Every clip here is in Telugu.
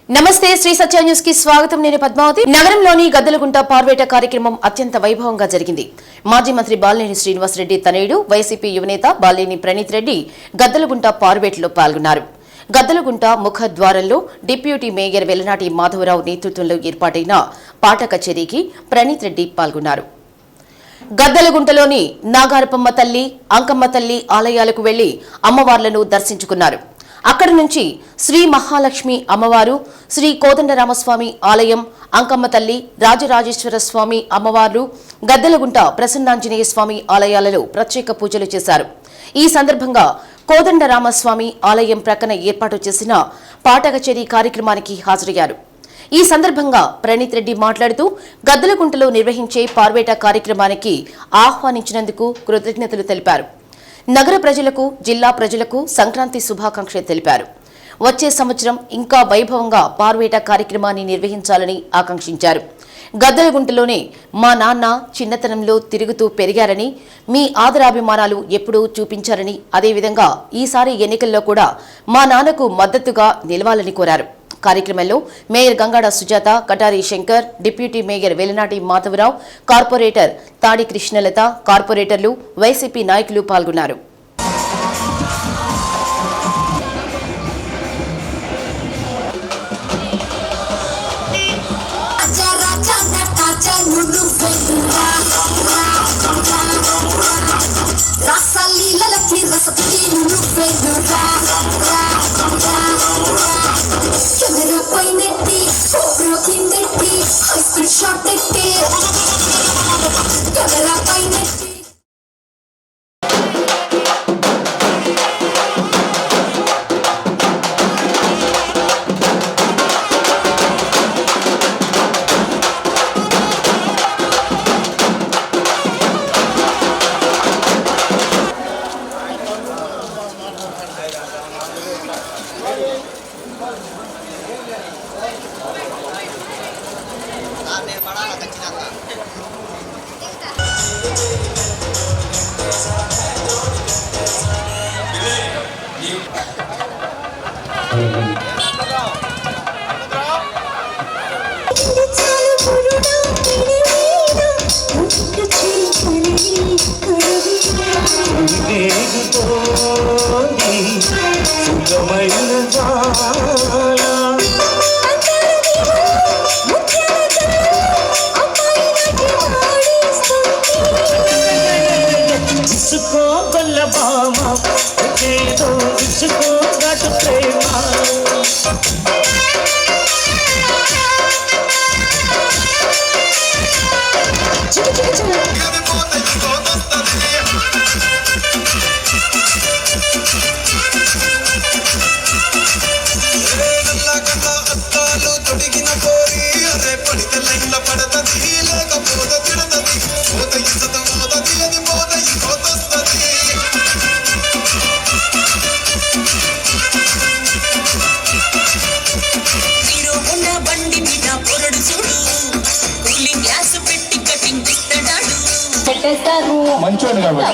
నమస్తే శ్రీ సత్య న్యూస్ కి స్వాగతం. నేను పద్మావతి. నగరంలోని గద్దలగుంట పార్వేట కార్యక్రమం అత్యంత వైభవంగా జరిగింది. మాజీ మంత్రి బాలినేని శ్రీనివాసరెడ్డి తనయుడు వైసీపీ యువనేత బాలినేని ప్రణీత్ రెడ్డి గద్దలగుంట పార్వేటలో పాల్గొన్నారు. గద్దలగుంట ముఖద్వారంలో డిప్యూటీ మేయర్ వెల్లనాటి మాధవరావు నేతృత్వంలో ఏర్పాటైన పాట కచేరీకి ప్రణీత్ రెడ్డి పాల్గొన్నారు. గద్దలగుంటలోని నాగారపమ్మ తల్లి, అంకమ్మ తల్లి ఆలయాలకు వెళ్లి అమ్మవార్లను దర్శించుకున్నారు. అక్కడి నుంచి శ్రీ మహాలక్ష్మి అమ్మవారు, శ్రీ కోదండరామస్వామి ఆలయం, అంకమ్మ తల్లి, రాజరాజేశ్వర స్వామి అమ్మవార్లు, గద్దలగుంట ప్రసన్నాంజనేయ స్వామి ఆలయాలలో ప్రత్యేక పూజలు చేశారు. ఈ సందర్భంగా కోదండరామస్వామి ఆలయం ప్రక్కన ఏర్పాటు చేసిన పాట కచేరీ కార్యక్రమానికి హాజరయ్యారు. ఈ సందర్భంగా ప్రణీత్ రెడ్డి మాట్లాడుతూ గద్దలగుంటలో నిర్వహించే పార్వేట కార్యక్రమానికి ఆహ్వానించినందుకు కృతజ్ఞతలు తెలిపారు. నగర ప్రజలకు, జిల్లా ప్రజలకు సంక్రాంతి శుభాకాంక్షలు తెలిపారు. వచ్చే సంవత్సరం ఇంకా వైభవంగా పార్వేట కార్యక్రమాన్ని నిర్వహించాలని ఆకాంక్షించారు. గద్దలగుంటలోనే మా నాన్న చిన్నతనంలో తిరుగుతూ పెరిగారని, మీ ఆదరాభిమానాలు ఎప్పుడూ చూపించారని, అదేవిధంగా ఈసారి ఎన్నికల్లో కూడా మా నాన్నకు మద్దతుగా నిలవాలని కోరారు. కార్యక్రమంలో mayor Gangada Sujatha, Katari Shankar, deputy mayor Vellanati Madhavarao, corporator Tadi Krishnalatha, కార్పొరేటర్లు, వైసీపీ నాయకులు పాల్గొన్నారు.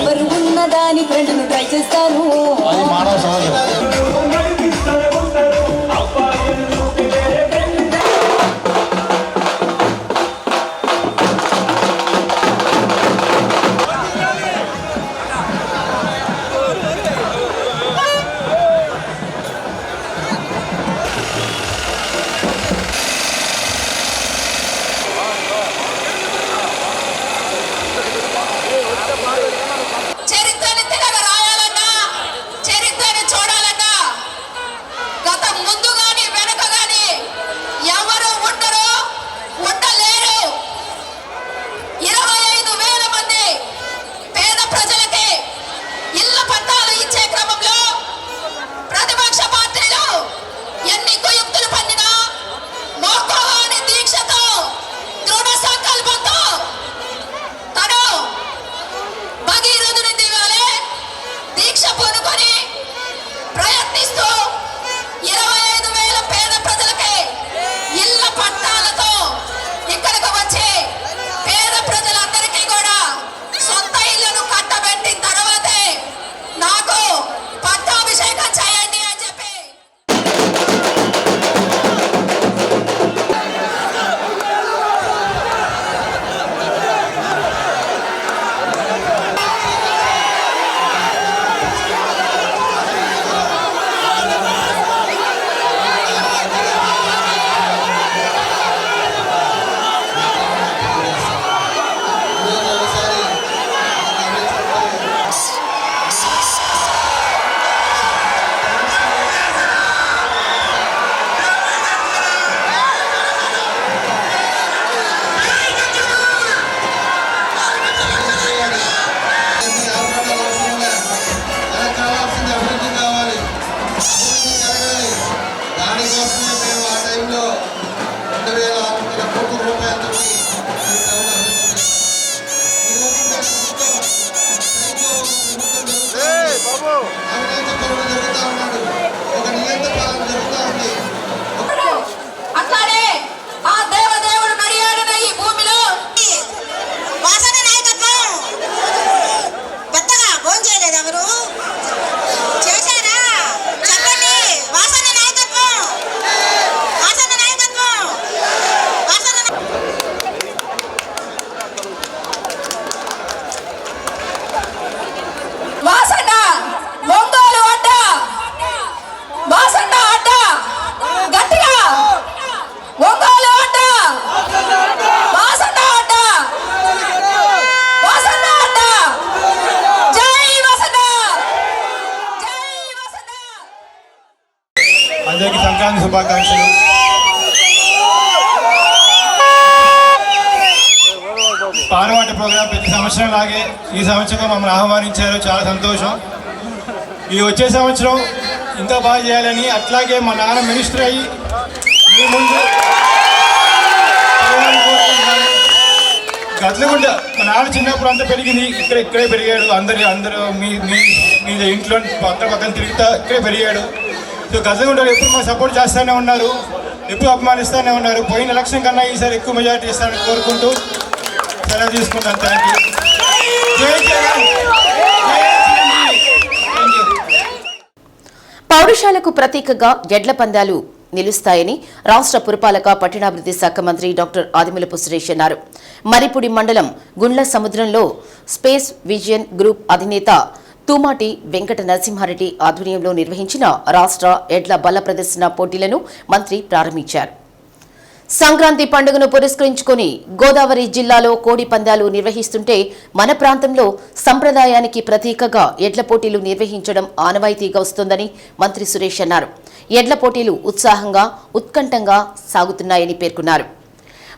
ఎవరు ఉన్నదాని ఫ్రెండ్ను ట్రై చేస్తారు. పాలవాట ప్రోగ్రాం ప్రతి సంవత్సరం లాగే ఈ సంవత్సరం మమ్మల్ని ఆహ్వానించారు, చాలా సంతోషం. ఈ వచ్చే సంవత్సరం ఇంకా బాగా చేయాలని, అట్లాగే మా నాన్న మినిస్టర్ అయ్యి మీ ముందు గట్లగుంట మా నాన్న చిన్నప్పుడు అంతా పెరిగింది ఇక్కడే పెరిగాడు. అందరూ మీ ఇంట్లో పక్కన తిరుగుతా ఇక్కడే పెరిగాడు. సో గట్లగుంటలో ఎప్పుడు మాకు సపోర్ట్ చేస్తూనే ఉన్నారు, ఎప్పుడు అభిమానిస్తూనే ఉన్నారు. పోయిన ఎలక్షన్ కన్నా ఈసారి ఎక్కువ మెజార్టీ ఇస్తారని కోరుకుంటూ సెలవు తీసుకుంటాను. Thank you. జై జగన్. పౌరుషాలకు ప్రతీకగా ఎడ్ల పందాలు నిలుస్తాయని రాష్ట్ర పురపాలక పట్టణాభివృద్ధి శాఖ మంత్రి డాక్టర్ ఆదిమూలపు సురేష్ అన్నారు. మరిపుడి మండలం గుండ్ల సముద్రంలో స్పేస్ విజన్ గ్రూప్ అధినేత తూమాటి వెంకట నరసింహారెడ్డి ఆధ్వర్యంలో నిర్వహించిన రాష్ట్ర ఎడ్ల బల ప్రదర్శన పోటీలను మంత్రి ప్రారంభించారు. సంక్రాంతి పండుగను పురస్కరించుకుని గోదావరి జిల్లాలో కోడి పందాలు నిర్వహిస్తుంటే మన ప్రాంతంలో సంప్రదాయానికి ప్రతీకగా ఎడ్ల పోటీలు నిర్వహించడం ఆనవాయితీగా వస్తోందని మంత్రి సురేష్ అన్నారు. ఎడ్ల పోటీలు ఉత్సాహంగా ఉత్కంఠంగా సాగుతున్నాయని పేర్కొన్నారు.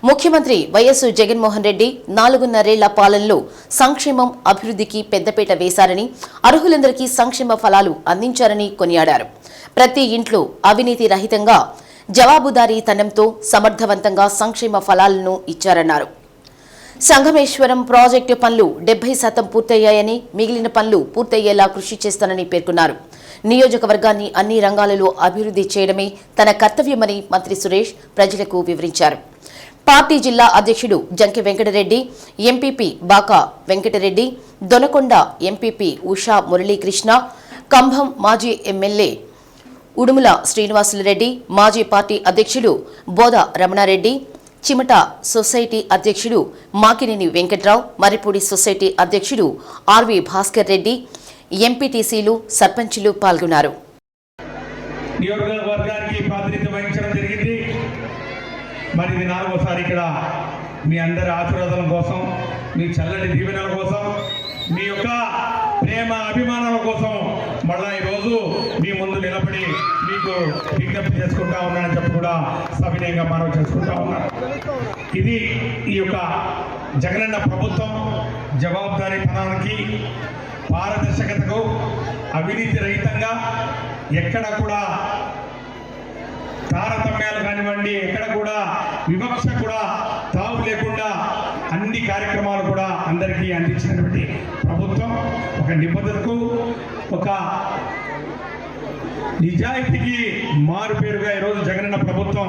ముఖ్యమంత్రి వైఎస్ జగన్మోహన్ రెడ్డి 4.5 పాలనలో సంక్షేమం అభివృద్ధికి పెద్దపీట వేశారని, అర్హులందరికీ సంక్షేమ ఫలాలు అందించారని కొనియాడారు. ప్రతి ఇంట్లో అవినీతి రహితంగా జవాబుదారీతనంతో సమర్థవంతంగా సంక్షేమ ఫలాలను ఇచ్చారన్నారు. సంగమేశ్వరం ప్రాజెక్టు పనులు 70% పూర్తయ్యాయని, మిగిలిన పనులు పూర్తయ్యేలా కృషి చేస్తానని పేర్కొన్నారు. నియోజకవర్గాన్ని అన్ని రంగాలలో అభివృద్ధి చేయడమే తన కర్తవ్యమని మంత్రి సురేష్ ప్రజలకు వివరించారు. పార్టీ జిల్లా అధ్యక్షుడు జంకి వెంకటరెడ్డి, ఎంపీపీ బాకా వెంకటరెడ్డి, దొనకొండ ఎంపీపీ ఉషా మురళీకృష్ణ, కంభం మాజీ ఎమ్మెల్యే ఉడుముల శ్రీనివాసులరెడ్డి, మాజీ పార్టీ అధ్యక్షుడు బోద రమణారెడ్డి, చిమట సొసైటీ అధ్యక్షుడు మాకినేని వెంకట్రావు, మరిపూడి సొసైటీ అధ్యక్షుడు ఆర్వి భాస్కర్ రెడ్డి, ఎంపీటీసీలు, సర్పంచులు పాల్గొన్నారు. నియోజకవర్గానికి ప్రాతినిధ్యం వహించడం జరిగింది. మరి ఇది 4వసారి ఇక్కడ మీ అందరి ఆశీర్వాదాల కోసం, మీ చల్లటి దీవెనల కోసం, మీ యొక్క ప్రేమ అభిమానాల కోసం మళ్ళా ఈరోజు మీ ముందు నిలబడి మీకు విజ్ఞప్తి చేసుకుంటా ఉన్నానని చెప్పి కూడా సవినయంగా మనవి చేసుకుంటా ఉన్నాను. ఇది ఈ యొక్క జగనన్న ప్రభుత్వం జవాబుదారీతనానికి, పారదర్శకతకు, అవినీతి రహితంగా ఎక్కడ కూడా తారతమ్యాలు కానివ్వండి, ఎక్కడ కూడా వివక్ష కూడా తావు లేకుండా అన్ని కార్యక్రమాలు కూడా అందరికీ అందించినటువంటి ప్రభుత్వం, ఒక నిబద్ధతకు, ఒక నిజాయితీకి మారు పేరుగా ఈరోజు జగనన్న ప్రభుత్వం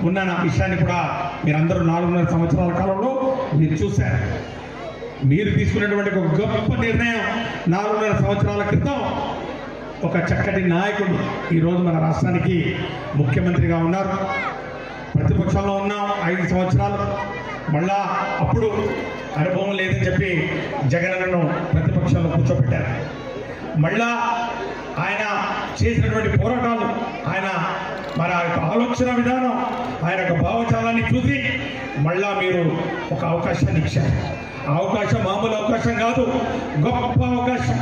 ఉన్న విషయాన్ని కూడా మీరందరూ 4.5 సంవత్సరాల కాలంలో మీరు చూశారు. మీరు తీసుకున్నటువంటి ఒక గొప్ప నిర్ణయం 4.5 సంవత్సరాల క్రితం ఒక చక్కటి నాయకుడు ఈరోజు మన రాష్ట్రానికి ముఖ్యమంత్రిగా ఉన్నారు. ప్రతిపక్షంలో ఉన్నాం 5 సంవత్సరాలు. మళ్ళా అప్పుడు అనుభవం లేదని చెప్పి జగనన్నను ప్రతిపక్షంలో కూర్చోబెట్టారు. మళ్ళా ఆయన చేసినటువంటి పోరాటాలు, ఆయన మన ఆలోచన విధానం, ఆయన యొక్క భావజాలాన్ని చూసి మళ్ళా మీరు ఒక అవకాశాన్ని ఇచ్చారు. ఆ అవకాశం మామూలు అవకాశం కాదు, గొప్ప అవకాశం.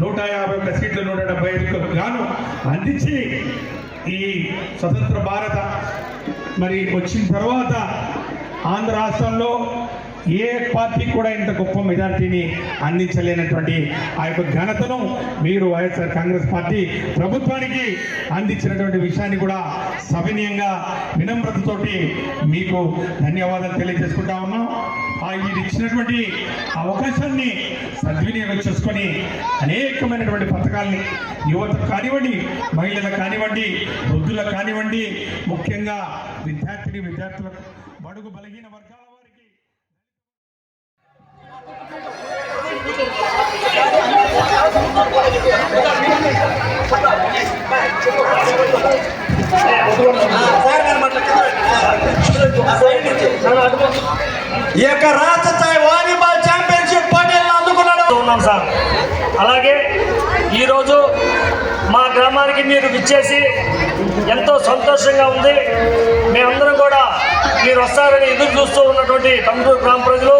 151 సీట్లు 175 గాను అందించి ఈ స్వతంత్ర భారత మరి వచ్చిన తర్వాత ఆంధ్ర రాష్ట్రంలో ఏ పార్టీ కూడా ఇంత గొప్ప మెజారిటీని అందించలేనటువంటి ఆ యొక్క ఘనతను మీరు వైఎస్ఆర్ కాంగ్రెస్ పార్టీ ప్రభుత్వానికి అందించినటువంటి విషయాన్ని కూడా సవినయంగా వినమ్రతతోటి మీకు ధన్యవాదాలు తెలియజేసుకుంటా ఉన్నాం. ఇది ఇచ్చినటువంటి అవకాశాన్ని సద్వినియోగం చేసుకొని అనేకమైనటువంటి పథకాల్ని యువతకు కానివ్వండి, మహిళలకు కానివ్వండి, వృద్ధులకు కానివ్వండి, ముఖ్యంగా విద్యార్థులకు, బడుగు బలహీన వర్గాల వారికి ఈ యొక్క రాష్ట్ర స్థాయి వాలీబాల్ ఛాంపియన్షిప్ పోటీలను అందుకున్నాడు ఉన్నాం సార్. అలాగే ఈరోజు మా గ్రామానికి మీరు విచ్చేసి ఎంతో సంతోషంగా ఉంది. మేమందరం కూడా మీరు వస్తారని ఎదురు చూస్తూ ఉన్నటువంటి తమ్ముడు గ్రామ ప్రజలు,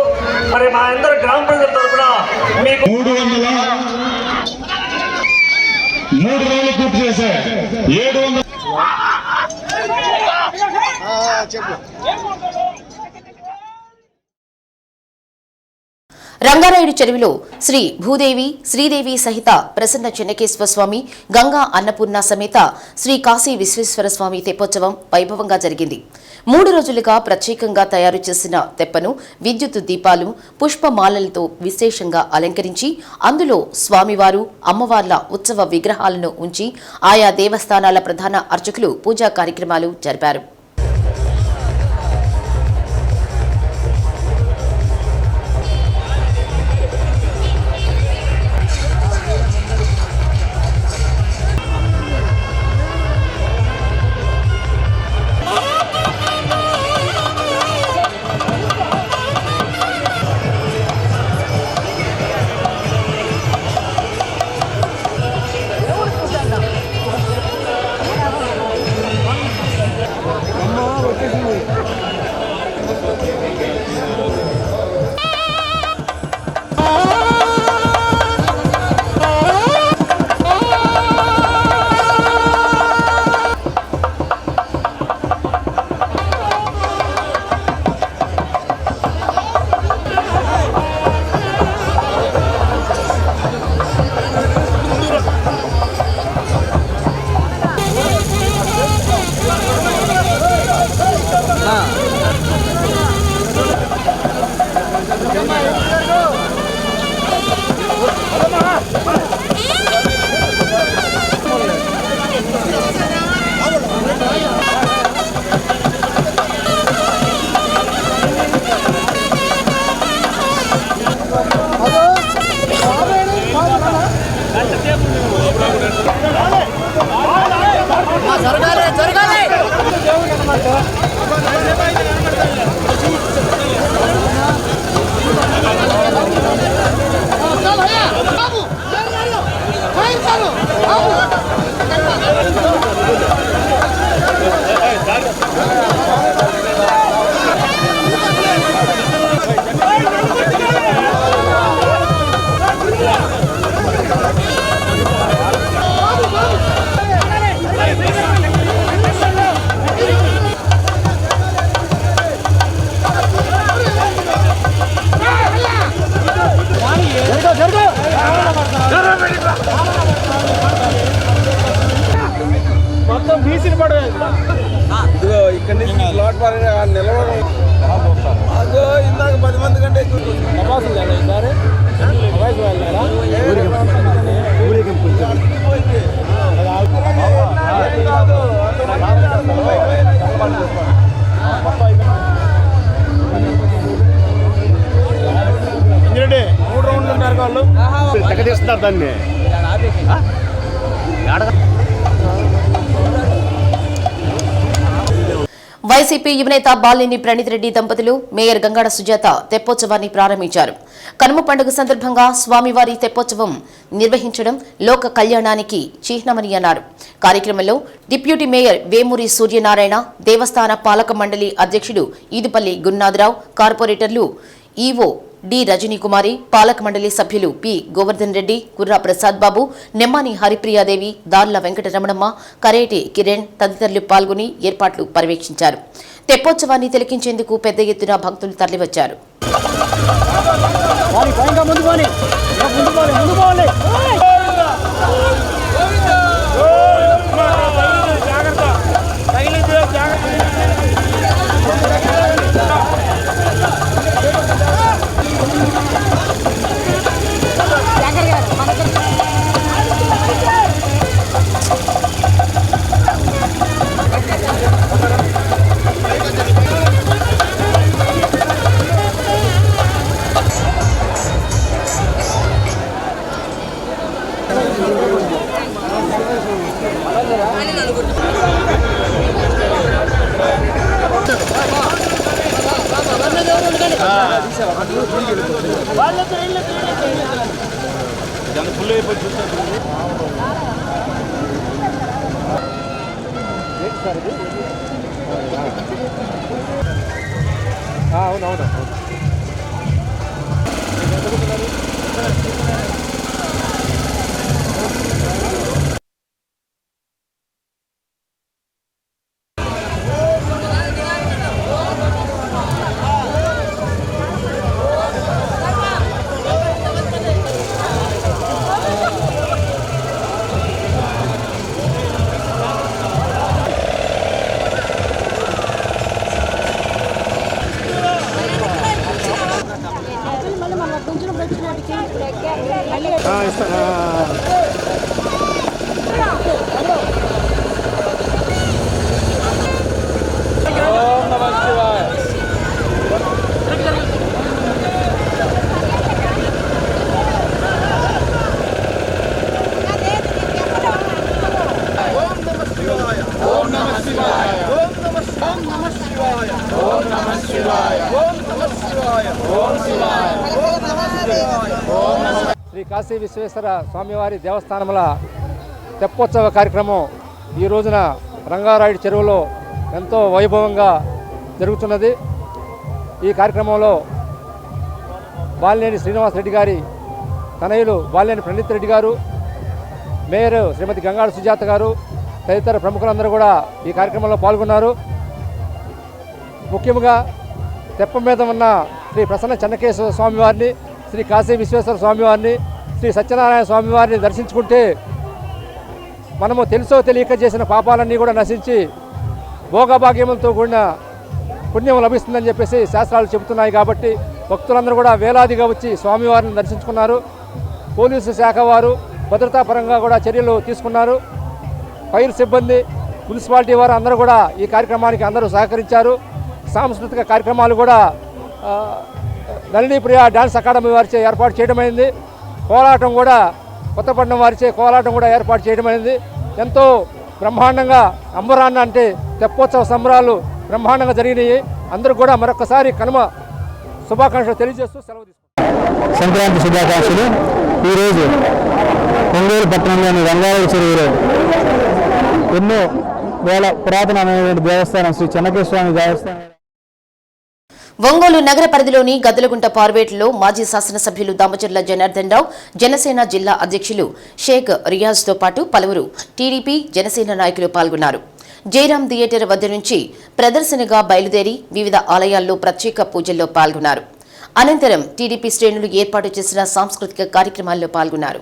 మరి మా అందరి గ్రామ ప్రజల తరఫున మీకు 3 రోజులు పూర్తి చేశారు. 700 రంగారాయుడు చెరువులో శ్రీ భూదేవి శ్రీదేవి సహిత ప్రసన్న చెన్నకేశ్వర స్వామి గంగా అన్నపూర్ణ సమేత శ్రీ కాశీ విశ్వేశ్వర స్వామి తెప్పోత్సవం వైభవంగా జరిగింది. 3 రోజులుగా ప్రత్యేకంగా తయారు చేసిన తెప్పను విద్యుత్ దీపాలు పుష్పమాలలతో విశేషంగా అలంకరించి అందులో స్వామివారు అమ్మవార్ల ఉత్సవ విగ్రహాలను ఉంచి ఆయా దేవస్థానాల ప్రధాన అర్చకులు పూజా కార్యక్రమాలు జరిపారు. ఇక్కడ నుంచి ప్లాట్ నిలవడం అదో ఇందాక 10 మంది కంటే ఇంజనీర్ 3 రౌండ్లు ఉంటారు వాళ్ళు తెగదీస్తున్నారు దాన్ని. వైసీపీ యువనేత బాలినేని ప్రణీత్ రెడ్డి దంపతులు మేయర్ గంగాడ సుజాత తెప్పోత్సవాన్ని ప్రారంభించారు. కనుమ పండుగ సందర్భంగా స్వామివారి తెప్పోత్సవం నిర్వహించడం లోక కళ్యాణానికి చిహ్నమని అన్నారు. కార్యక్రమంలో డిప్యూటీ మేయర్ వేమూరి సూర్యనారాయణ, దేవస్థాన పాలక మండలి అధ్యక్షుడు ఈదుపల్లి గురునాథరావు, కార్పొరేటర్లు ఈవో డి రజనీకుమారి, పాలక మండలి సభ్యులు పి గోవర్ధన్ రెడ్డి, కుర్రా ప్రసాద్ బాబు, నెమ్మాని హరిప్రియాదేవి, దార్ల వెంకటరమణమ్మ, కరేటి కిరణ్ తదితరులు పాల్గొని ఏర్పాట్లు పర్యవేక్షించారు. తెప్పోత్సవాన్ని తిలకించేందుకు పెద్ద ఎత్తున భక్తులు తరలివచ్చారు. అవునవును. శ్రీ కాశీ విశ్వేశ్వర స్వామివారి దేవస్థానముల తెప్పోత్సవ కార్యక్రమం ఈ రోజున రంగారాయుడు చెరువులో ఎంతో వైభవంగా జరుగుతున్నది. ఈ కార్యక్రమంలో బాలినేని శ్రీనివాసరెడ్డి గారి తనయులు బాలినేని ప్రణీత్ రెడ్డి గారు, మేయర్ శ్రీమతి గంగాడ సుజాత గారు తదితర ప్రముఖులందరూ కూడా ఈ కార్యక్రమంలో పాల్గొన్నారు. ముఖ్యంగా తెప్ప మీద ఉన్న శ్రీ ప్రసన్న చెన్నకేశ్వర స్వామివారిని, శ్రీ కాశీ విశ్వేశ్వర స్వామివారిని, శ్రీ సత్యనారాయణ స్వామివారిని దర్శించుకుంటే మనము తెలుసో తెలియక చేసిన పాపాలన్నీ కూడా నశించి భోగభాగ్యములతో కూడిన పుణ్యం లభిస్తుందని చెప్పేసి శాస్త్రాలు చెబుతున్నాయి. కాబట్టి భక్తులందరూ కూడా వేలాదిగా వచ్చి స్వామివారిని దర్శించుకున్నారు. పోలీసు శాఖ వారు భద్రతాపరంగా కూడా చర్యలు తీసుకున్నారు. ఫైర్ సిబ్బంది, మున్సిపాలిటీ వారు అందరూ కూడా ఈ కార్యక్రమానికి అందరూ సహకరించారు. సాంస్కృతిక కార్యక్రమాలు కూడా నళినీప్రియ డ్యాన్స్ అకాడమీ వారిచే ఏర్పాటు చేయడమైంది. కోలాటం కూడా కొత్తపట్నం వారిచే కోలాటం కూడా ఏర్పాటు చేయడమైంది. ఎంతో బ్రహ్మాండంగా అంబరాన్న అంటే తెప్పోత్సవ సంబరాలు బ్రహ్మాండంగా జరిగినాయి. అందరూ కూడా మరొకసారి కనుమ శుభాకాంక్షలు తెలియజేస్తూ సెలవు తీసుకుంటారు. సంక్రాంతి శుభాకాంక్షలు. ఈరోజు ఒంగోలు పట్టణంలోని రంగారాయుడు చెరువులో ఎన్నో వేల పురాతనమైనటువంటి దేవస్థానం శ్రీ చెన్నకేశ్వర స్వామి దేవస్థానం. ఒంగోలు నగర పరిధిలోని గద్దలగుంట పార్వేట్లో మాజీ శాసనసభ్యులు దామచర్ల జనార్దన్ రావు, జనసేన జిల్లా అధ్యక్షులు షేక్ రియాజ్తో పాటు పలువురు టీడీపీ జనసేన నాయకులు పాల్గొన్నారు. జయరాం థియేటర్ వద్ద నుంచి ప్రదర్శనగా బయలుదేరి వివిధ ఆలయాల్లో ప్రత్యేక పూజల్లో పాల్గొన్నారు. అనంతరం టీడీపీ శ్రేణులు ఏర్పాటు చేసిన సాంస్కృతిక కార్యక్రమాల్లో పాల్గొన్నారు.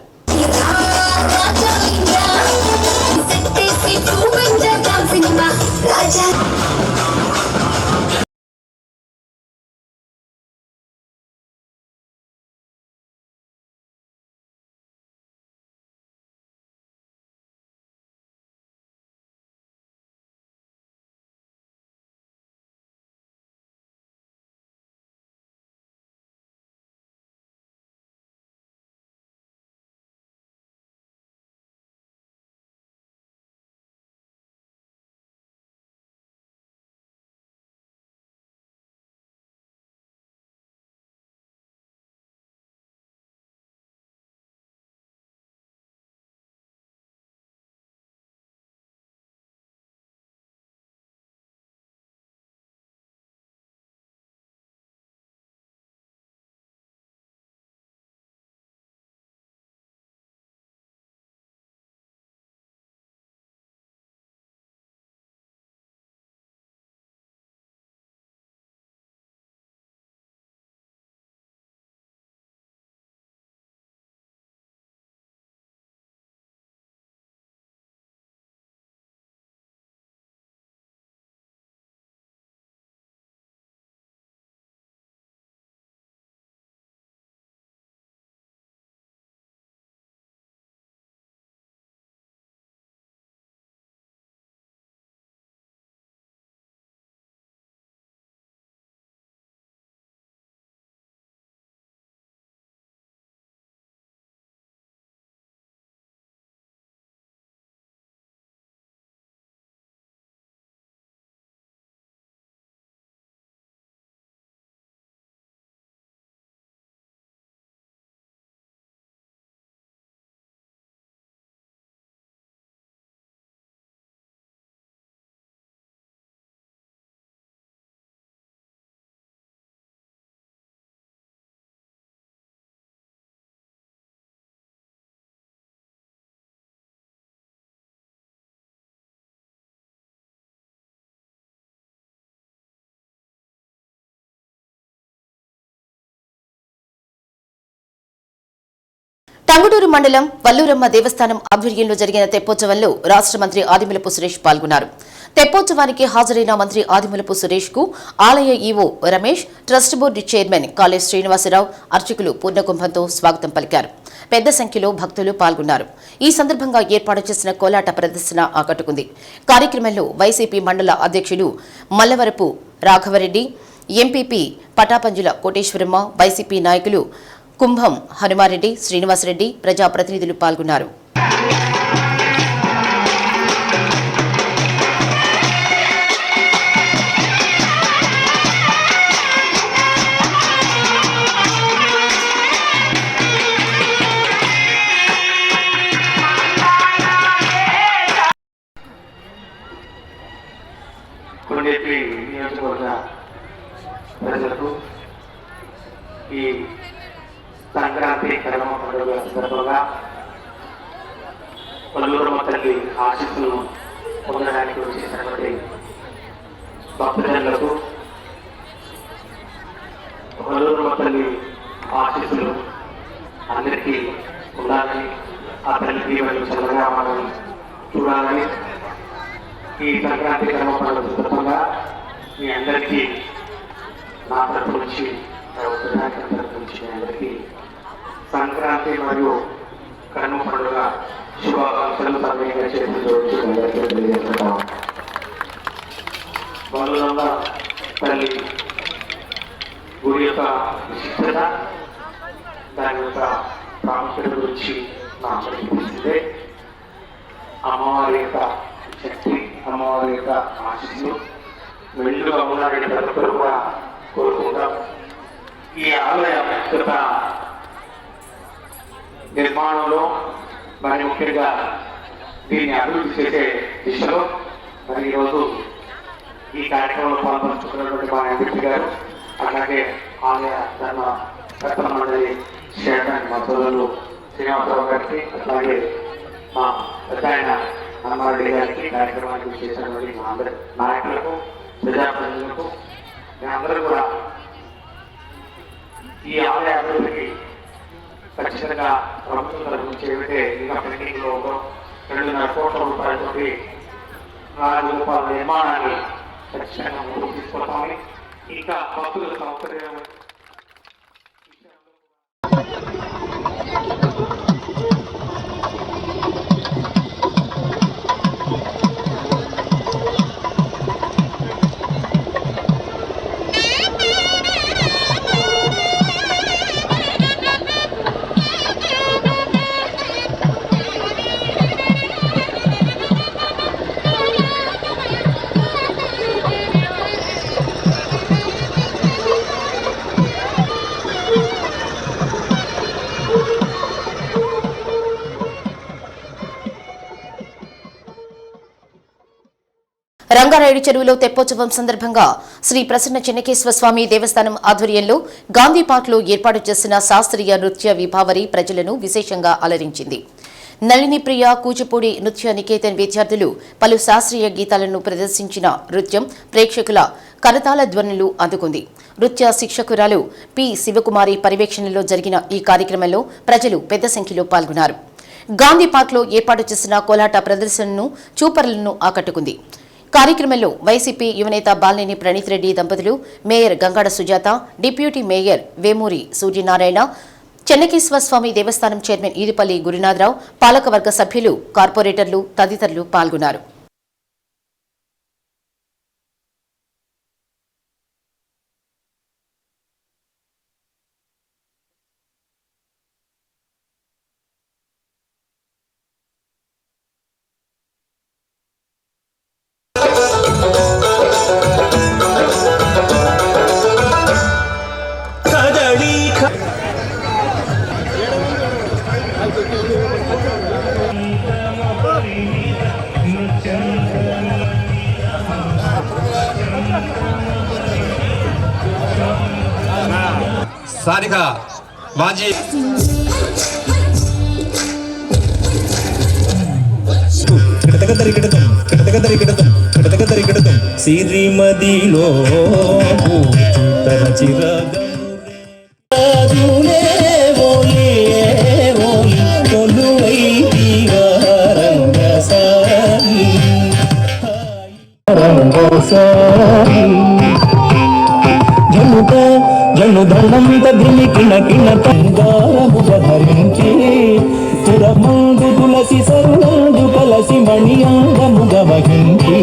టంగుటూరు మండలం వల్లూరమ్మ దేవస్థానం ఆధ్వర్యంలో జరిగిన తెప్పోత్సవంలో రాష్ట్ర మంత్రి ఆదిమూలపు సురేష్ పాల్గొన్నారు. తెప్పోత్సవానికి హాజరైన మంత్రి ఆదిమూలపు సురేష్ కు ఆలయ EO Ramesh, trust board chairman Kalesh Srinivasarao, అర్చకులు పూర్ణకుంభంతో స్వాగతం పలికారు. పెద్ద సంఖ్యలో భక్తులు పాల్గొన్నారు. ఈ సందర్భంగా ఏర్పాటు చేసిన కోలాట ప్రదర్శన ఆకట్టుకుంది. కార్యక్రమంలో వైసీపీ మండల అధ్యక్షులు మల్లవరపు రాఘవరెడ్డి, ఎంపీపీ పటాపంజుల కోటేశ్వరమ్మ, వైసీపీ నాయకులు కుంభం హనుమారెడ్డి, శ్రీనివాసరెడ్డి, ప్రజాప్రతినిధులు పాల్గొన్నారు. నియోజకవర్గ ప్రజలకు ఈ సంక్రాంతి కర్మ పండుగ సందర్భంగా కొల్లూరమ్మ తల్లి ఆశీస్సులను పొందడానికి వచ్చేసినటువంటి భక్తులకు కొల్లూరమ్మ తల్లి ఆశీస్సులు అందరికీ ఉండాలని, ఆ తల్లి దీవెనలు చల్లగా మనం చూడాలని ఈ సంక్రాంతి కర్మ పండుగ సందర్భంగా మీ అందరికీ నా తరపు నుంచి తరపు నుంచి మీ అందరికీ సంక్రాంతి మరియు కర్మ పండుగ శుభాకాంక్షలు సమయంగా తెలియజేస్తున్నాం. బలులమ్మ తల్లి గుడి యొక్క విశిష్టత, దాని యొక్క ప్రాముఖ్యత గురించి నాకు తెలిసిందే. అమ్మవారి యొక్క శక్తి, అమ్మవారి యొక్క ఆశీస్సులు మెండుగా ఉన్నారని ప్రతి ఒక్కరు కూడా కోరుకుంటాం. ఈ ఆలయ యొక్క నిర్మాణంలో మరి ముఖ్యంగా దీన్ని అభివృద్ధి చేసే దిశలో మరి ఈరోజు ఈ కార్యక్రమంలో పాల్పంచుకున్నటువంటి మా ఎంపీ గారు, అలాగే ఆలయ ధర్మ రత్న మండలి చైర్మన్ మా సోదరులు శ్రీనివాసరావు గారికి, అలాగే మా పెద్ద ఆయన హనుమారెడ్డి గారికి, కార్యక్రమానికి చేసినటువంటి మా అందరి నాయకులకు, ప్రజాప్రతినిధులకు మేమందరూ కూడా ఈ ఆలయ అభివృద్ధికి ఖచ్చితంగా ప్రభుత్వం తరఫు నుంచి ఏమిటే ఇంకా పెండింగ్లో 2.5 కోట్ల రూపాయలతో 4 రూపాయల నిర్మాణాన్ని ఖచ్చితంగా ముందుకు తీసుకొస్తామని, ఇంకా భక్తుల సౌకర్యం రంగారాయుడు చెరువులో తెప్పోత్సవం సందర్భంగా శ్రీ ప్రసన్న చెన్నకేశ్వర స్వామి దేవస్థానం ఆధ్వర్యంలో గాంధీ పార్క్లో ఏర్పాటు చేసిన శాస్త్రీయ నృత్య విభావరి ప్రజలను విశేషంగా అలరించింది. నళిని ప్రియ కూచిపూడి నృత్య నికేతన్ విద్యార్థులు పలు శాస్త్రీయ గీతాలను ప్రదర్శించిన నృత్యం ప్రేక్షకుల కరతాళ ధ్వనులు అందుకుంది. నృత్య శిక్షకురాలు పి శివకుమారి పర్యవేక్షణలో జరిగిన ఈ కార్యక్రమంలో ప్రజలు పెద్ద సంఖ్యలో పాల్గొన్నారు. గాంధీ పార్క్లో ఏర్పాటు చేసిన కోలాట ప్రదర్శనను చూపరులను ఆకట్టుకుంది. కార్యక్రమంలో వైసీపీ యువనేత బాలినేని ప్రణీత్ రెడ్డి దంపతులు, mayor Gangada Sujatha, deputy mayor Vemuri Suryanarayana, Chennakeswara Swamy దేవస్థానం చైర్మన్ ఈదుపల్లి గురునాథరావు, పాలకవర్గ సభ్యులు, కార్పొరేటర్లు తదితరులు పాల్గొన్నారు. సారిక మాజీ సిరిమదిలో జనుధనంత దిని కిణ కిణ తంగారముగ ధరించి తురమందు తులసి సరునందు కలసి మణియాంగముగ వహించి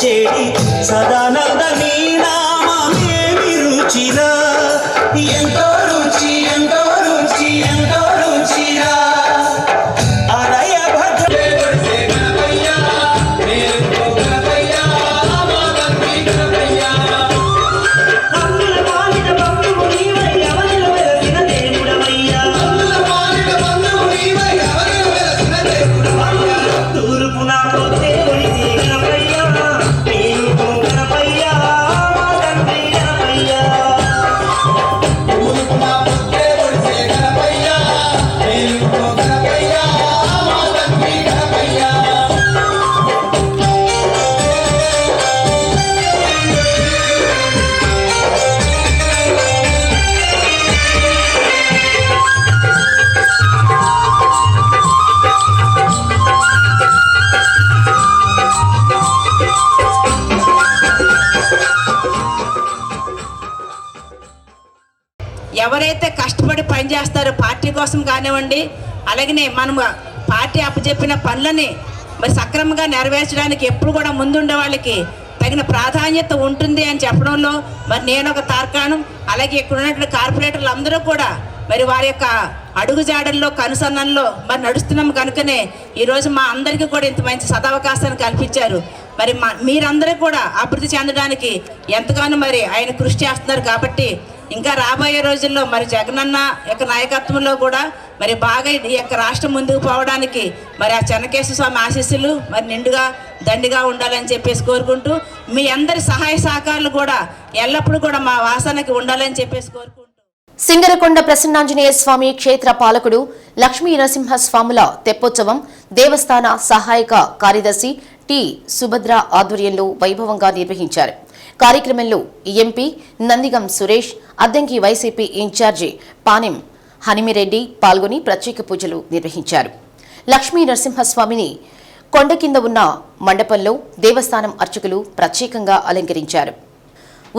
వచ్చేడి సదానంద నీ నామమేమి రుచిరా ఎంతో రుచి ఎంతో రుచి ఎంతో రుచిరా అరయ భద్ర ఎవరైతే కష్టపడి పనిచేస్తారో పార్టీ కోసం కానివ్వండి, అలాగనే మనం పార్టీ అప్పచెప్పిన పనులని మరి సక్రమంగా నెరవేర్చడానికి ఎప్పుడు కూడా ముందుండే వాళ్ళకి తగిన ప్రాధాన్యత ఉంటుంది అని చెప్పడంలో మరి నేను ఒక తార్కాణం. అలాగే ఇక్కడ ఉన్నటువంటి కార్పొరేటర్లు అందరూ కూడా మరి వారి యొక్క అడుగుజాడల్లో కనుసన్నల్లో మరి నడుస్తున్నాం కనుకనే ఈరోజు మా అందరికీ కూడా ఇంత మంచి సదవకాశాన్ని కల్పించారు. మరి మీరందరూ కూడా అభివృద్ధి చెందడానికి ఎంతగానో మరి ఆయన కృషి చేస్తున్నారు. కాబట్టి ఇంకా రాబోయే రోజుల్లో మరి జగనన్న యొక్క నాయకత్వంలో కూడా మరి బాగా ఈ యొక్క రాష్ట్రం ముందుకు పోవడానికి మరి ఆ చెన్నకేశ్వర స్వామి ఆశీస్సులు మరి నిండుగా దండిగా ఉండాలని చెప్పేసి కోరుకుంటూ, మీ అందరి సహాయ సహకారాలు కూడా ఎల్లప్పుడూ కూడా మా వాసనకి ఉండాలని చెప్పేసి కోరుకుంటూ, సింగరకొండ ప్రసన్నాంజనేయ స్వామి క్షేత్ర పాలకుడు లక్ష్మీ నరసింహస్వాముల తెప్పోత్సవం దేవస్థాన సహాయక కార్యదర్శి టి సుభద్ర ఆధ్వర్యంలో వైభవంగా నిర్వహించారు. కార్యక్రమంలో ఎంపీ నందిగం సురేష్, అద్దంకి వైసీపీ ఇన్ఛార్జి పానెం హనిమిరెడ్డి పాల్గొని ప్రత్యేక పూజలు నిర్వహించారు. లక్ష్మీ నరసింహస్వామిని కొండ కింద ఉన్న మండపంలో దేవస్థానం అర్చకులు ప్రత్యేకంగా అలంకరించారు.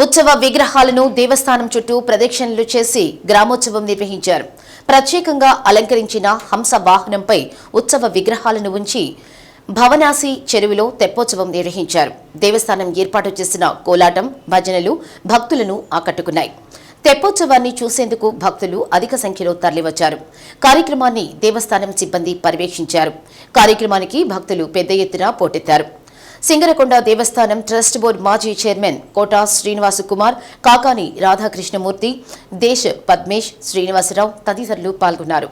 ఉత్సవ విగ్రహాలను దేవస్థానం చుట్టూ ప్రదక్షిణలు చేసి గ్రామోత్సవం నిర్వహించారు. ప్రత్యేకంగా అలంకరించిన హంస వాహనంపై ఉత్సవ విగ్రహాలను ఉంచి భవనాసి చెరువులో తెప్పోత్సవం నిర్వహించారు. దేవస్థానం ఏర్పాటు చేసిన కోలాటం, భజనలు భక్తులను ఆకట్టుకున్నాయి. తెప్పోత్సవాన్ని చూసేందుకు భక్తులు అధిక సంఖ్యలో తరలివచ్చారు. కార్యక్రమాన్ని దేవస్థానం సిబ్బంది పర్యవేక్షించారు. కార్యక్రమానికి భక్తులు పెద్ద ఎత్తున పోటెత్తారు. సింగరకొండ దేవస్థానం ట్రస్ట్ బోర్డు మాజీ చైర్మన్ కోటా శ్రీనివాసు కుమార్, కాకాని రాధాకృష్ణమూర్తి, దేశ్ పద్మేష్, శ్రీనివాసరావు తదితరులు పాల్గొన్నారు.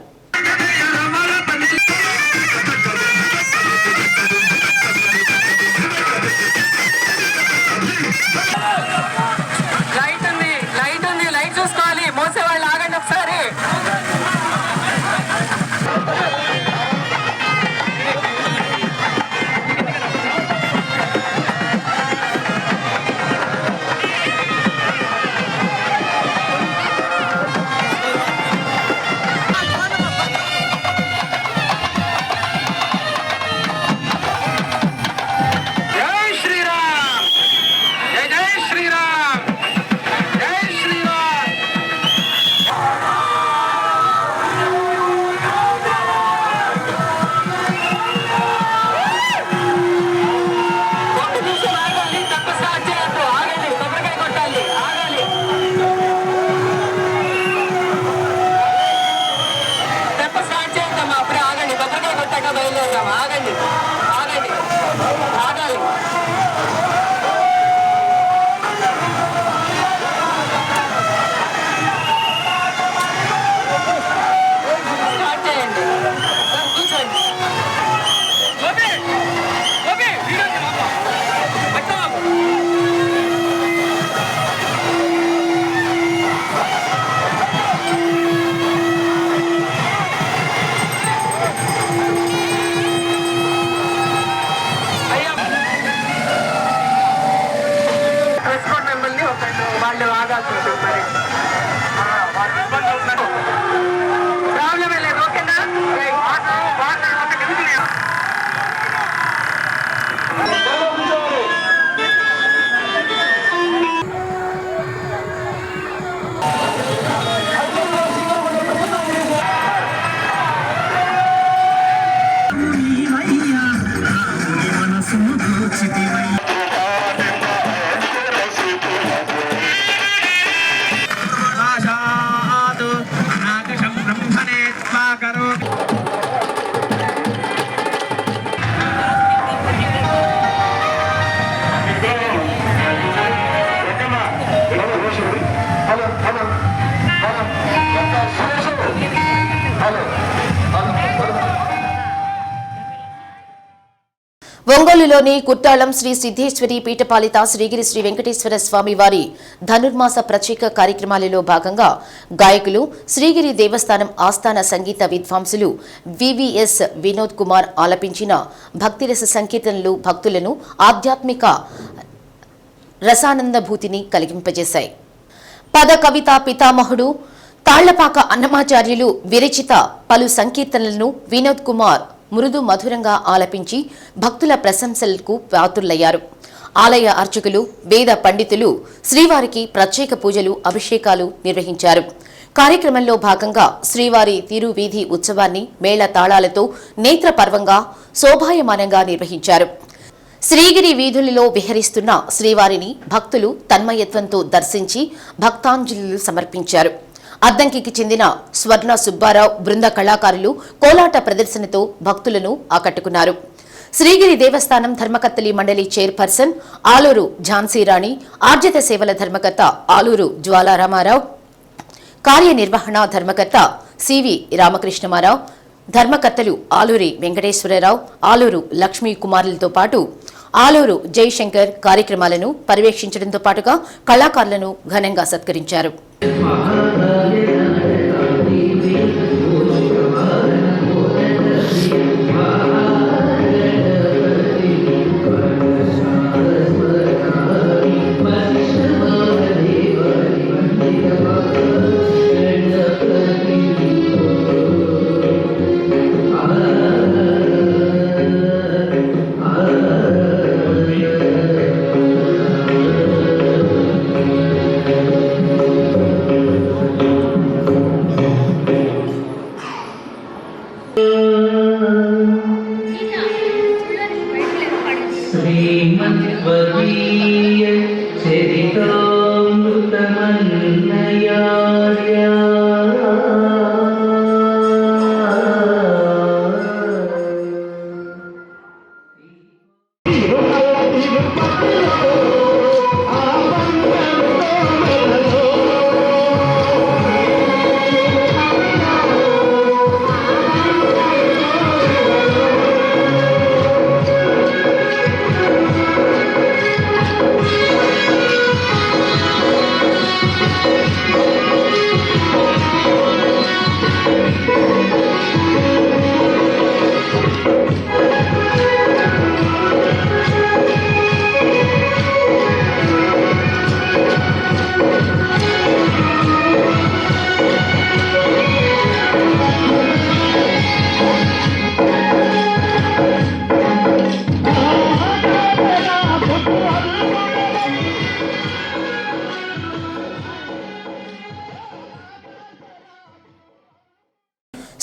ఒంగోలులోని కుట్టాళం శ్రీ సిద్ధేశ్వరి పీఠపాలిత శ్రీగిరి శ్రీ వెంకటేశ్వర స్వామి వారి ధనుర్మాస ప్రత్యేక కార్యక్రమాలలో భాగంగా గాయకులు శ్రీగిరి దేవస్థానం ఆస్థాన సంగీత విద్వాంసులు వివిఎస్ వినోద్ కుమార్ ఆలపించిన భక్తిరస సంకీర్తనలు భక్తులను ఆధ్యాత్మిక రసానందభూతిని కలిగింపజేశాయి. పద కవిత పితామహుడు తాళ్లపాక అన్నమాచార్యులు విరచిత పలు సంకీర్తనలను వినోద్ కుమార్ మృదు మధురంగా ఆలపించి భక్తుల ప్రశంసలకు పాత్రులయ్యారు. ఆలయ అర్చకులు వేద పండితులు శ్రీవారికి ప్రత్యేక పూజలు అభిషేకాలు నిర్వహించారు. కార్యక్రమంలో భాగంగా శ్రీవారి తిరువీధి ఉత్సవాన్ని మేళ తాళాలతో నేత్రపర్వంగా శోభాయమానంగా నిర్వహించారు. శ్రీగిరి వీధులలో విహరిస్తున్న శ్రీవారిని భక్తులు తన్మయత్వంతో దర్శించి భక్తాంజలులు సమర్పించారు. అద్దంకికి చెందిన స్వర్ణ సుబ్బారావు బృంద కళాకారులు కోలాట ప్రదర్శనతో భక్తులను ఆకట్టుకున్నారు. శ్రీగిరి దేవస్థానం ధర్మకర్తలి మండలి చైర్పర్సన్ ఆలూరు ఝాన్సీరాణి, ఆర్జిత సేవల ధర్మకర్త ఆలూరు జ్వాలారామారావు, కార్యనిర్వహణ ధర్మకర్త సివి రామకృష్ణమారావు, ధర్మకర్తలు ఆలూరి వెంకటేశ్వరరావు, ఆలూరు లక్ష్మీ కుమారులతో పాటు ఆలూరు జయశంకర్ కార్యక్రమాలను పర్యవేక్షించడంతో పాటుగా కళాకారులను ఘనంగా సత్కరించారు.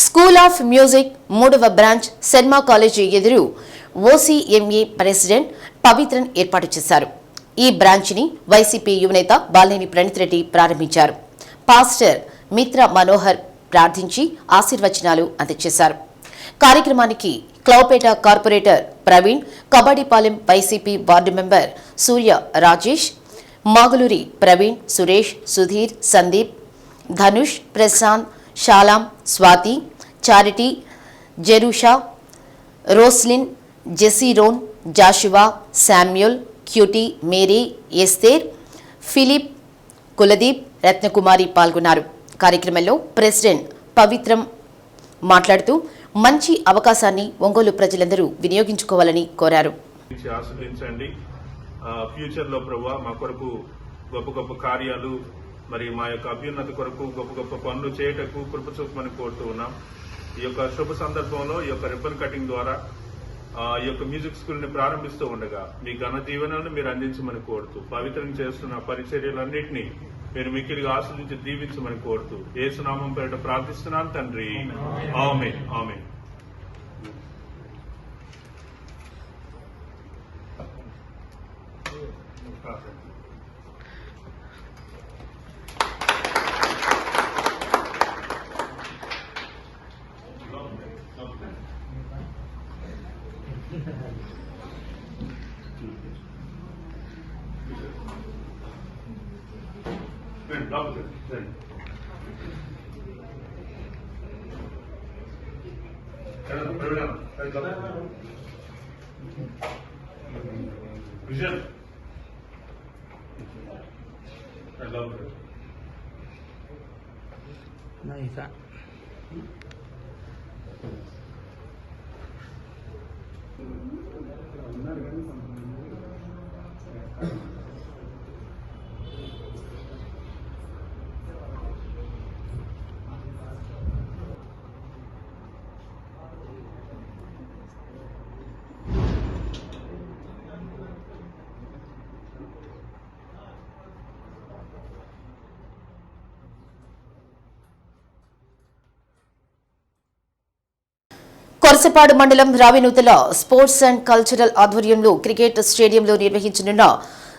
స్కూల్ ఆఫ్ మ్యూజిక్ 3వ బ్రాంచ్ శర్మ కాలేజీ ఎదురు ఓసీఎంఏ ప్రెసిడెంట్ పవిత్రన్ ఏర్పాటు చేశారు. ఈ బ్రాంచ్ని వైసీపీ యువనేత బాలినేని ప్రణీత్ రెడ్డి ప్రారంభించారు. పాస్టర్ మిత్ర మనోహర్ ప్రార్థించి ఆశీర్వచనాలు అందజేశారు. కార్యక్రమానికి Klowpeta corporator Praveen, Kabaddipalem YCP ward member Surya Rajesh, Maguluri Praveen, Suresh, Sudheer, Sandeep, Dhanush, Prashanth, Shalom, Swathi, Charity, Jerusha, Roslin, జెసీరోన్, Joshua, Samuel, Cutie, Mary, Esther, Philip, Kuldeep, Ratnakumari పాల్గొన్నారు. కార్యక్రమంలో ప్రెసిడెంట్ పవిత్రం మాట్లాడుతూ మంచి అవకాశాన్ని ఒంగోలు ప్రజలందరూ వినియోగించుకోవాలని కోరారు. ఆస్వాదించండి. ఫ్యూచర్లో ప్రభువా మా కొరకు గొప్ప గొప్ప కార్యాలు మరి మా యొక్క అభ్యున్నతి కొరకు గొప్ప గొప్ప పనులు చేయటకు కృప చూపమని కోరుతూ ఉన్నాం. ఈ యొక్క శుభ సందర్భంలో ఈ యొక్క రిబ్బన్ కటింగ్ ద్వారా ఈ యొక్క మ్యూజిక్ స్కూల్ ని ప్రారంభిస్తూ ఉండగా మీ ఘన దీవెనలను మీరు అందించమని కోరుతూ పవిత్రం చేస్తున్న పరిచర్యలన్నింటినీ మీరు మిక్కిలిగా ఆస్వాదించి దీవించమని కోరుతూ యేసునామం పేరిట ప్రార్థిస్తున్నాను తండ్రి. ఆమేన్. ఆమేన్. Gracias. విజన్ కొరసపాడు మండలం రావినూతల స్పోర్ట్స్ అండ్ కల్చరల్ ఆధ్వర్యంలో క్రికెట్ స్టేడియంలో నిర్వహించనున్న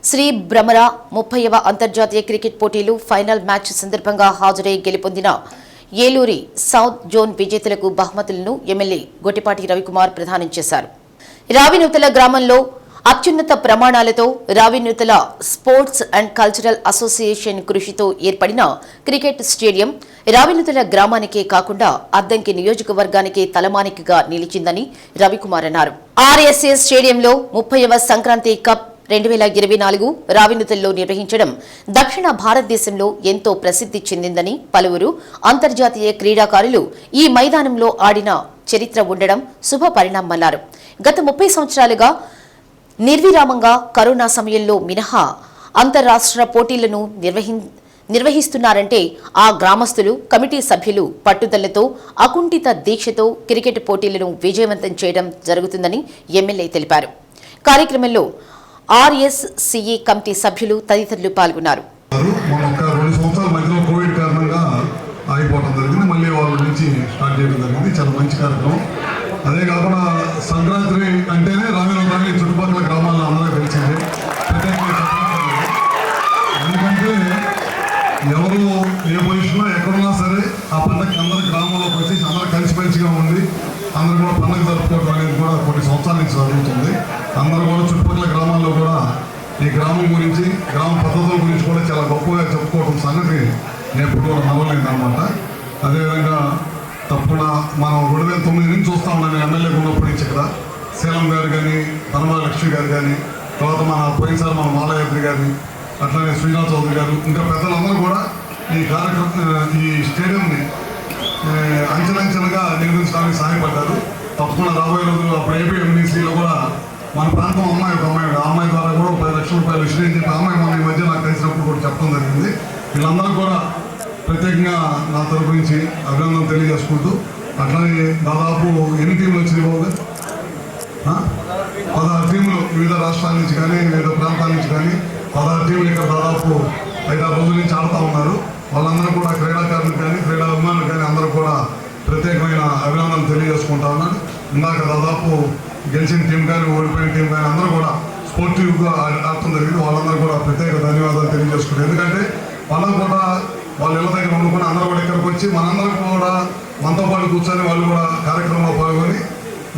శ్రీ భ్రమర 30వ అంతర్జాతీయ క్రికెట్ పోటీలు ఫైనల్ మ్యాచ్ సందర్భంగా హాజరై గెలుపొందిన ఏలూరి సౌత్ జోన్ విజేతలకు బహుమతులను ఎమ్మెల్యే గొట్టిపాటి రవికుమార్ ప్రదానం చేశారు. రావినూతల గ్రామంలో అత్యున్నత ప్రమాణాలతో Ravinuthala sports and cultural association కృషితో ఏర్పడిన క్రికెట్ స్టేడియం రావినూతల గ్రామానికే కాకుండా అద్దంకి నియోజకవర్గానికే తలమానికగా నిలిచిందని రవికుమార్ అన్నారు. ఆర్ఎస్ఎస్ స్టేడియంలో 30వ సంక్రాంతి కప్ 2024 రావినూతల్లో నిర్వహించడం దక్షిణ భారతదేశంలో ఎంతో ప్రసిద్ధి చెందిందని పలువురు అంతర్జాతీయ క్రీడాకారులు ఈ మైదానంలో ఆడిన చరిత్ర ఉండడం శుభ పరిణామమన్నారు. గత 30 సంవత్సరాలుగా నిర్విరామంగా కరోనా సమయంలో మినహా అంతర్రాష్ట్ర పోటీలను నిర్వహిస్తున్నారంటే ఆ గ్రామస్తులు కమిటీ సభ్యులు పట్టుదలతో అకుంఠిత దీక్షతో క్రికెట్ పోటీలను విజయవంతం చేయడం జరుగుతుందని ఎమ్మెల్యే తెలిపారు. కార్యక్రమంలో ఆర్ఎస్సిఈ కమిటీ సభ్యులు తదితరులు పాల్గొన్నారు. ఆగిపోవడం జరిగింది. మళ్ళీ వాళ్ళ నుంచి స్టార్ట్ చేయడం జరిగింది. చాలా మంచి కార్యక్రమం. అదే కాకుండా సంక్రాంతి అంటేనే రావినూతల చుట్టుపక్కల గ్రామాల్లో అందరికీ తెలిసిందే. ఎందుకంటే ఎవరు ఏ పొజిషన్లో ఎక్కడున్నా సరే ఆ పండుగకి అందరూ గ్రామంలోకి వచ్చి అందరూ కలిసిమెలిసిగా ఉంది అందరూ కూడా పండుగ జరుపుకోవడం అనేది కూడా కొన్ని సంవత్సరాల నుంచి జరుగుతుంది. అందరూ కూడా చుట్టుపక్కల గ్రామాల్లో కూడా ఈ గ్రామం గురించి గ్రామ పద్ధతుల గురించి కూడా చాలా గొప్పగా చెప్పుకోవడం సంగతి నేను ఎప్పుడు కూడా నమ్మలేదన్నమాట. అదేవిధంగా తప్పకుండా మనం 2009 నుంచి చూస్తూ ఉన్నాను ఎమ్మెల్యేగా ఉన్నప్పటి నుంచి ఇక్కడ శీలం గారు కానీ పరమలక్ష్మి గారు కానీ తర్వాత మన పోయినసారి మన మాలయాత్రి గారిని అట్లానే శ్రీనాథ్ చౌదరి గారు ఇంకా పెద్దలందరూ కూడా ఈ ఈ స్టేడియంని అంచెలంచెలుగా నిర్మించడానికి సహాయపడ్డారు. తప్పకుండా రాబోయే రోజుల్లో అప్పుడు ఏపీ ఎంబీసీలో కూడా మన ప్రాంతం అమ్మాయి ఒక అమ్మాయి ద్వారా కూడా 10 లక్షల రూపాయలు ఇచ్చి చెప్పి అమ్మాయి మన ఈ మధ్య నాకు తెలిసినప్పుడు కూడా చెప్పడం జరిగింది. వీళ్ళందరూ కూడా ప్రత్యేకంగా నా తరపు నుంచి అభినందన తెలియజేసుకుంటూ అట్లానే దాదాపు ఎన్ని టీంలు వచ్చినాయి బాబు 16 టీంలు వివిధ రాష్ట్రాల నుంచి కానీ వివిధ ప్రాంతాల నుంచి కానీ 16 టీంలు ఇక్కడ దాదాపు 5-6 రోజుల నుంచి ఆడుతూ ఉన్నారు. వాళ్ళందరూ కూడా క్రీడాకారులకు కానీ క్రీడా అభిమానులు కానీ అందరూ కూడా ప్రత్యేకమైన అభినందనలు తెలియజేసుకుంటా ఉన్నారు. ఇందాక దాదాపు గెలిచిన టీం కానీ ఓడిపోయిన టీం కానీ అందరూ కూడా స్పోర్టివ్గా ఆడటం జరిగింది. వాళ్ళందరూ కూడా ప్రత్యేక ధన్యవాదాలు తెలియజేసుకుంటారు. ఎందుకంటే వాళ్ళకు కూడా వాళ్ళ ఇళ్ళ దగ్గర వండుకొని అందరూ కూడా ఇక్కడికి వచ్చి మనందరికీ కూడా మనతో పాటు కూర్చొని వాళ్ళు కూడా కార్యక్రమంలో పాల్గొని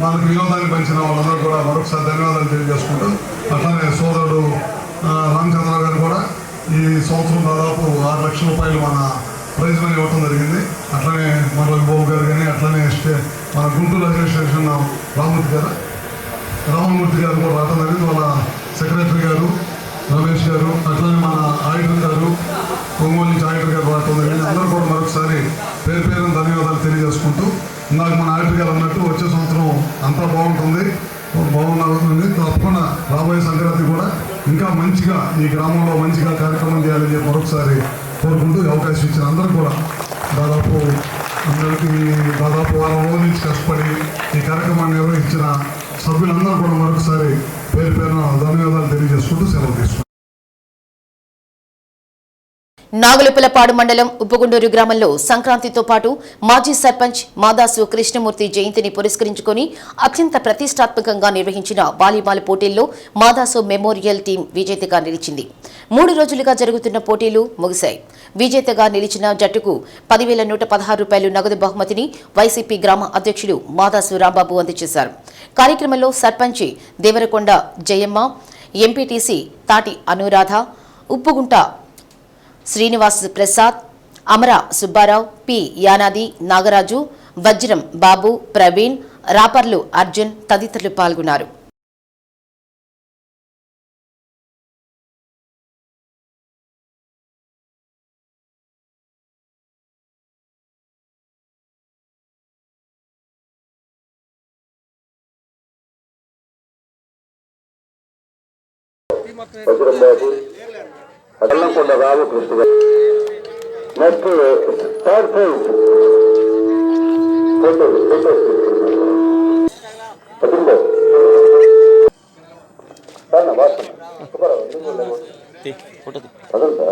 మనకు వినోదాన్ని పంచిన వాళ్ళందరూ కూడా మరొకసారి ధన్యవాదాలు తెలియజేసుకుంటూ అట్లానే సోదరుడు రామచంద్రరావు గారు కూడా ఈ సంవత్సరం దాదాపు 6 లక్షల రూపాయలు మన ప్రైజ్ మనీ ఇవ్వటం జరిగింది. అట్లనే మన బాబు గారు కానీ అట్లనే మన గుంటూరు అడ్మినిస్ట్రేషన్ రామమూర్తి గారు కూడా రావటం జరిగింది. వాళ్ళ సెక్రటరీ గారు రమేష్ గారు అట్లనే మన ఆడిటర్ గారు ఒంగోలు నుంచి ఆడిటర్ గారు రావటం జరిగింది. అందరూ కూడా మరొకసారి పేరు పేరున ధన్యవాదాలు తెలియజేసుకుంటూ ఇందాక మన ఆడిటర్ గారు అన్నట్టు వచ్చే సంవత్సరం అంతా బాగుంటుంది తప్పకుండా రాబోయే సంక్రాంతి కూడా ఇంకా మంచిగా ఈ గ్రామంలో మంచిగా కార్యక్రమం చేయాలని చెప్పి మరొకసారి కోరుకుంటూ అవకాశం ఇచ్చిన అందరూ కూడా దాదాపు అందరికీ దాదాపు 6 రోజుల నుంచి కష్టపడి ఈ కార్యక్రమాన్ని నిర్వహించిన సభ్యులందరూ కూడా మరొకసారి పేరు పేరున ధన్యవాదాలు తెలియజేసుకుంటూ సెలవు తీసుకుంటాం. నాగులపులపాడు మండలం ఉప్పుగుండూరు గ్రామంలో సంక్రాంతితో పాటు మాజీ సర్పంచ్ మాదాసు కృష్ణమూర్తి జయంతిని పురస్కరించుకుని అత్యంత ప్రతిష్టాత్మకంగా నిర్వహించిన వాలీబాల్ పోటీల్లో మాదాసు మెమోరియల్ టీం విజేతగా నిలిచింది. 3 రోజులుగా జరుగుతున్న పోటీలు ముగిశాయి. విజేతగా నిలిచిన జట్టుకు 10,116 రూపాయలు నగదు బహుమతిని వైసీపీ గ్రామ అధ్యక్షుడు మాదాసు రాంబాబు అందజేశారు. కార్యక్రమంలో సర్పంచి దేవరకొండ జయమ్మ, ఎంపీటీసీ తాటి అనురాధ, ఉప్పుగుంట శ్రీనివాస్ ప్రసాద్, అమర సుబ్బారావు, పి యానాది, నాగరాజు, వజ్రం బాబు, ప్రవీణ్, రాపర్లు అర్జున్ తదితరులు పాల్గొన్నారు. వజ్రంబాబు అల్లంకొండ రామకృష్ణ గారు. నెక్స్ట్ థర్డ్ ప్రైజ్ అదంతా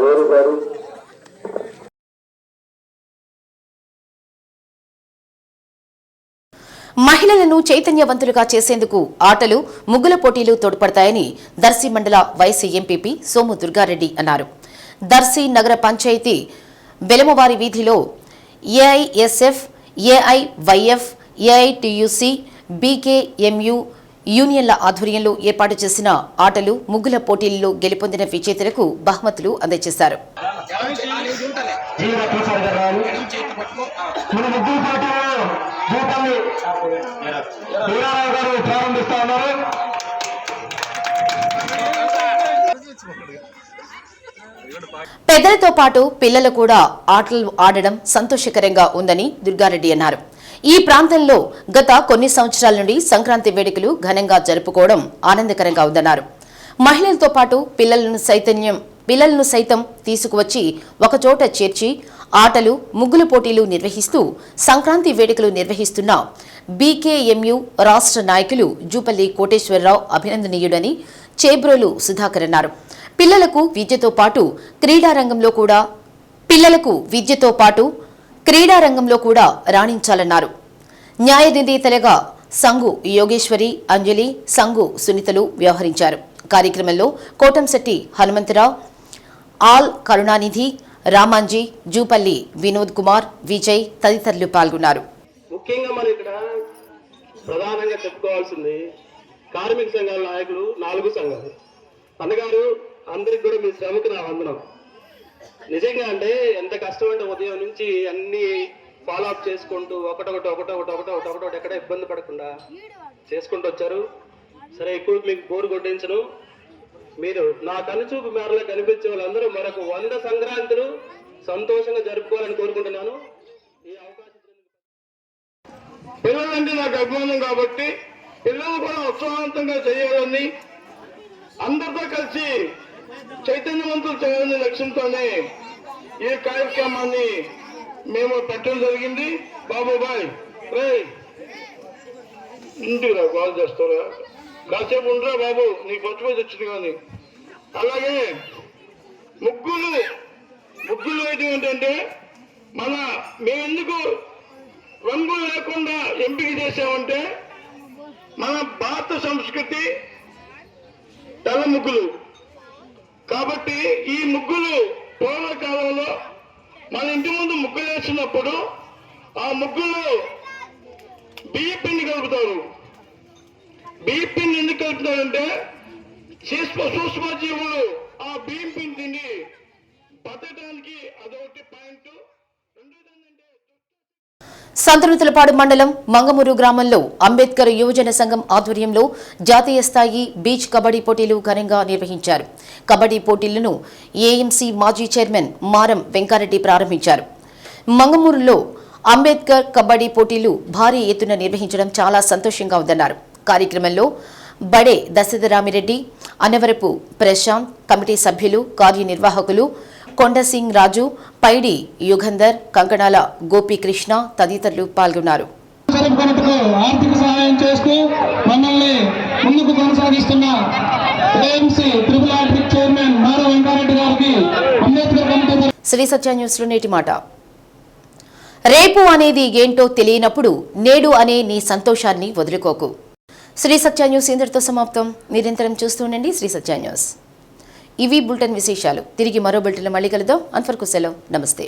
వేరు గారు. మహిళలను చైతన్యవంతులుగా చేసేందుకు ఆటలు, ముగ్గుల పోటీలు తోడ్పడతాయని దర్శి మండల వైసీ ఎంపీపీ సోము దుర్గారెడ్డి అన్నారు. దర్శి నగర పంచాయతీ వెలమవారి వీధిలో ఏఐఎస్ఎఫ్, ఏఐవైఎఫ్, ఏఐటియుసి, బీకేఎంయు యూనియన్ల ఆధ్వర్యంలో ఏర్పాటు చేసిన ఆటలు, ముగ్గుల పోటీల్లో గెలుపొందిన విజేతలకు బహుమతులు అందజేశారు. పెద్దలతో పాటు పిల్లలు కూడా ఆటలు ఆడడం సంతోషకరంగా ఉందని దుర్గారెడ్డి అన్నారు. ఈ ప్రాంతంలో గత కొన్ని సంవత్సరాల నుండి సంక్రాంతి వేడుకలు ఘనంగా జరుపుకోవడం ఆనందకరంగా ఉందన్నారు. మహిళలతో పాటు పిల్లలను సైతం తీసుకువచ్చి ఒకచోట చేర్చి ఆటలు, ముగ్గుల పోటీలు నిర్వహిస్తూ సంక్రాంతి వేడుకలు నిర్వహిస్తున్న బీకేఎంయు రాష్ట్ర నాయకులు జూపల్లి కోటేశ్వరరావు అభినందనీయుడని చేబ్రోలు సుధాకర్ అన్నారు. పిల్లలకు విద్యతో పాటు క్రీడారంగంలో కూడా రాణించాలన్నారు. న్యాయ నిర్ణేతలుగా సంగు యోగేశ్వరి, అంజలి, సంగు సునీతలు వ్యవహరించారు. కార్యక్రమంలో కోటంశెట్టి హనుమంతరావు, ఆల్ కరుణానిధి, రామాంజీ, జూపల్లి వినోద్ కుమార్, విజయ్ తదితరులు పాల్గొన్నారు. ముఖ్యంగా మనం ఇక్కడ ప్రధానంగా చెప్పుకోవాల్సింది కార్మిక సంఘాల నాయకులు 4 సంఘాలు. అన్నగారు అందరికి కూడా మీ శ్రమకు నా వందనం. నిజంగా అంటే ఎంత కష్టం అంటే ఉదయం నుంచి అన్ని ఫాలో అప్ చేసుకుంటూ ఒకటొకటి ఎక్కడ ఇబ్బంది పడకుండా చేసుకుంటూ వచ్చారు. సరే, ఎక్కువ మీకు బోరు కొట్టించను. మీరు నా కనుచూపు మేరలో కనిపించే వాళ్ళందరూ మరొక 100 సంక్రాంతులు సంతోషంగా జరుపుకోవాలని కోరుకుంటున్నాను. ఈ అవకాశం పిల్లలంటే నాకు అభిమానం కాబట్టి పిల్లలు కూడా ఉత్సాహవంతంగా చేయాలని, అందరితో కలిసి చైతన్యవంతులు చేయాలనే లక్ష్యంతోనే ఈ కార్యక్రమాన్ని మేము పెట్టడం జరిగింది. బాబుబాయ్ రే ఇంటికి రా, కాల్ చేస్తారా, కాసేపు ఉండరా బాబు, నీకు పచ్చిపోయి వచ్చింది. కానీ అలాగే ముగ్గులు వేయడం ఏంటంటే మేమెందుకు రంగులు లేకుండా ఎంపిక చేసామంటే మన భారత సంస్కృతి తెల్ల ముగ్గులు కాబట్టి ఈ ముగ్గులు పూర్వకాలంలో మన ఇంటి ముందు ముగ్గులు వేసినప్పుడు ఆ ముగ్గులు బియ్య పిండి కలుపుతారు. బియ్య పిండి ఎందుకు కలుపుతారంటే సూక్ష్మజీవులు ఆ బియ్యం పిండి తిని బతకడానికి అదొకటి పాయింట్. సంతనూతలపాడు మండలం మంగమూరు గ్రామంలో అంబేద్కర్ యువజన సంఘం ఆధ్వర్యంలో జాతీయ స్థాయి బీచ్ కబడ్డీ పోటీలు ఘనంగా నిర్వహించారు. కబడ్డీ పోటీలను ఏఎంసీ మాజీ చైర్మన్ మారం వెంకారెడ్డి ప్రారంభించారు. మంగమూరులో అంబేద్కర్ కబడ్డీ పోటీలు భారీ ఎత్తున నిర్వహించడం చాలా సంతోషంగా ఉందన్నారు. కార్యక్రమంలో బడే దశరథరామిరెడ్డి, అన్నవరపు ప్రశాంత్, కమిటీ సభ్యులు, కార్యనిర్వాహకులు కొండసింగ్ రాజు, పైడి యుగంధర్, కంకణాల గోపీకృష్ణ తదితరులు పాల్గొన్నారు. ఆర్థిక సహాయం చేస్తూ మనల్ని ముందుకు కొనసాగిస్తున్న ఏఎంసీ ట్రిపుల్ ఆర్టిక్ చైర్మన్ మారం వెంకారెడ్డి గారికి అంబేద్కర్ కమిటీ. శ్రీ సత్య న్యూస్లో నేటి మాట. రేపు అనేది ఏంటో తెలియనప్పుడు నేడు అనే నీ సంతోషాన్ని వదులుకోకు. శ్రీ సత్య న్యూస్ ఇంతటితో సమాప్తం. నిరంతరం చూస్తుండండి శ్రీ సత్య న్యూస్. ఇవి బులెటిన్ విశేషాలు. తిరిగి మరో బులెటిన్లో మళ్ళీ కలుద్దాం. అంతవరకు సెలవు. నమస్తే.